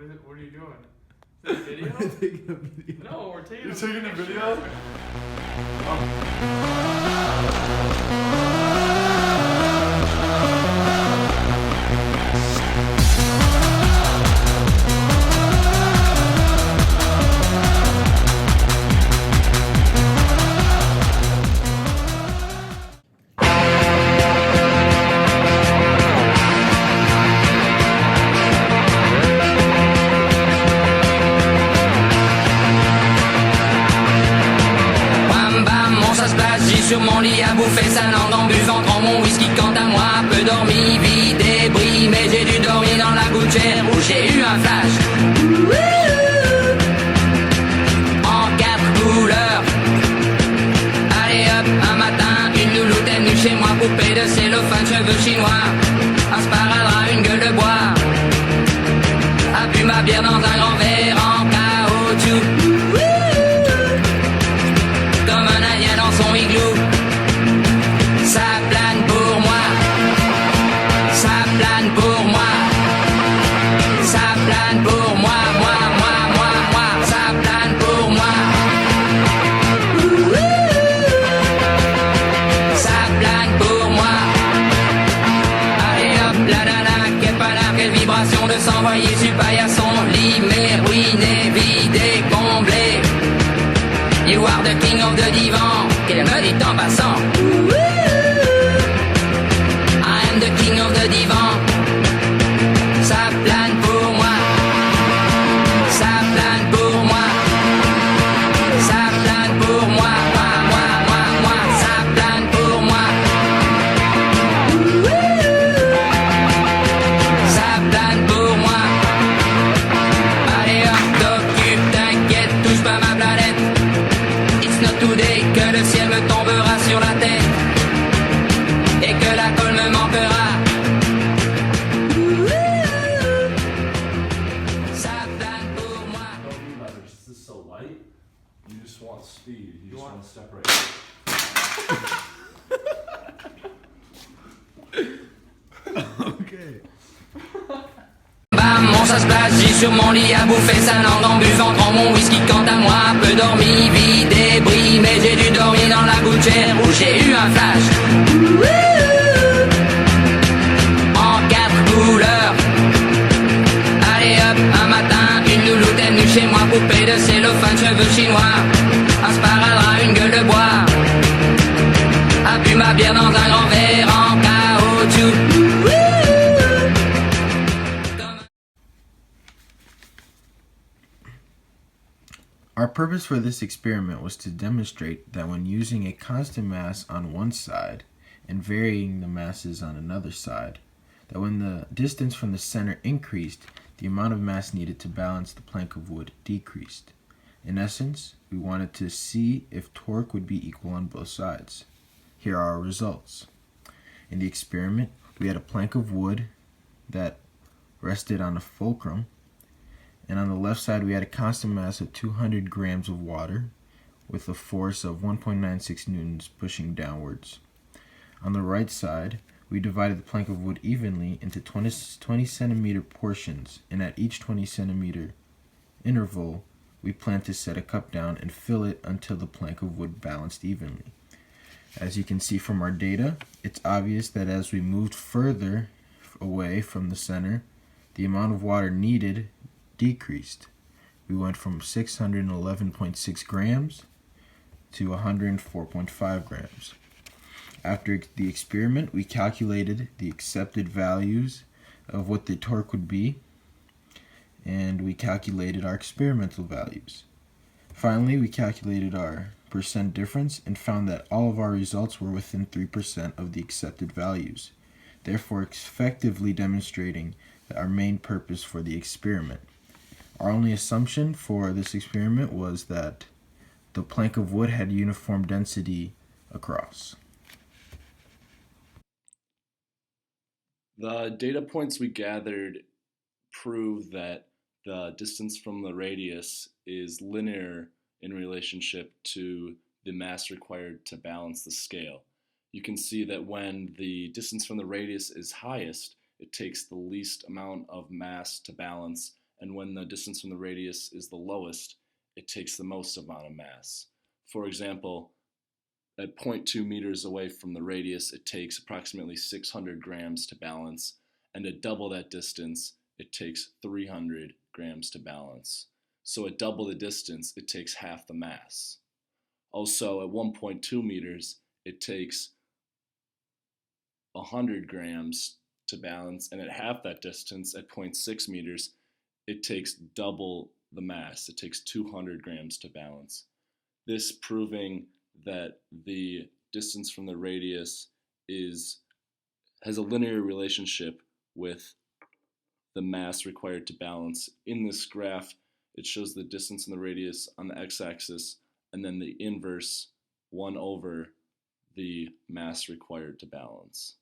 What are you doing? Is it a video? We're taking a video. No, we're taking You're a taking a picture. video? Bam bam, mon ça se passe, j'ai sur mon lit à bouffer sa langue en buvant grand mon whisky. Quant à moi, peu dormi, vie débris, mais j'ai dû dormir dans la gouttière où j'ai eu un flash. En 4 couleurs. Allez hop, un matin, une louloute est venue chez moi, poupée de cellophane, cheveux chinois, un sparadrap, une gueule de bois. A bu ma bière dans un grand verre en caoutchouc. Comme un indien dans son igloo. Ça plane pour moi. Ça plane pour moi. Ça plane pour moi, moi, moi, moi, moi. Ça plane pour moi. Ça plane pour moi. Allez hop, la la la, quelle palabre, quelle vibration de s'envoyer sur paillasson. Lit, mais ruiné, vidé, comblé. You are the king of the divan, qu'elle me dit en passant. I am the king of the divan. Ça plane pour moi. Ça plane pour moi. Ça plane pour moi. Moi, moi, moi, moi. Ça plane pour moi. Ça plane pour moi. Allez hop, t'occupe, t'inquiète, touche pas ma planète. It's not today que le ciel me tombera sur la tête et que la colle me manquera. Ça plane pour moi. Don't need letters. This is so light. You just want speed. You just want- want to separate. Okay. Bam, mon ça se passe, j'ai sur mon lit à bouffer sa langue en buvant grand mon whisky. Quant à moi, peu dormi, vie débris, mais j'ai dû dormir dans la gouttière où j'ai eu un flash. En 4 couleurs. Allez hop, un matin, une louloute est venue chez moi, poupée de cellophane, cheveux chinois, un sparadrap, une gueule de bois. A bu ma bière dans un grand verre en caoutchouc. Our purpose for this experiment was to demonstrate that when using a constant mass on one side and varying the masses on another side, that when the distance from the center increased, the amount of mass needed to balance the plank of wood decreased. In essence, we wanted to see if torque would be equal on both sides. Here are our results. In the experiment, we had a plank of wood that rested on a fulcrum, and on the left side we had a constant mass of 200 grams of water with a force of 1.96 newtons pushing downwards. On the right side, we divided the plank of wood evenly into 20 centimeter portions, and at each 20 centimeter interval, we planned to set a cup down and fill it until the plank of wood balanced evenly. As you can see from our data, it's obvious that as we moved further away from the center, the amount of water needed decreased. We went from 611.6 grams to 104.5 grams. After the experiment, we calculated the accepted values of what the torque would be, and we calculated our experimental values. Finally, we calculated our percent difference and found that all of our results were within 3% of the accepted values, therefore effectively demonstrating our main purpose for the experiment. Our only assumption for this experiment was that the plank of wood had uniform density across. The data points we gathered prove that the distance from the radius is linear in relationship to the mass required to balance the scale. You can see that when the distance from the radius is highest, it takes the least amount of mass to balance, and when the distance from the radius is the lowest, it takes the most amount of mass. For example, at 0.2 meters away from the radius, it takes approximately 600 grams to balance, and at double that distance, it takes 300 grams to balance. So at double the distance, it takes half the mass. Also, at 1.2 meters, it takes 100 grams to balance, and at half that distance, at 0.6 meters, it takes double the mass. It takes 200 grams to balance. This proving that the distance from the radius has a linear relationship with the mass required to balance. In this graph, it shows the distance in the radius on the x-axis, and then the inverse 1 over the mass required to balance.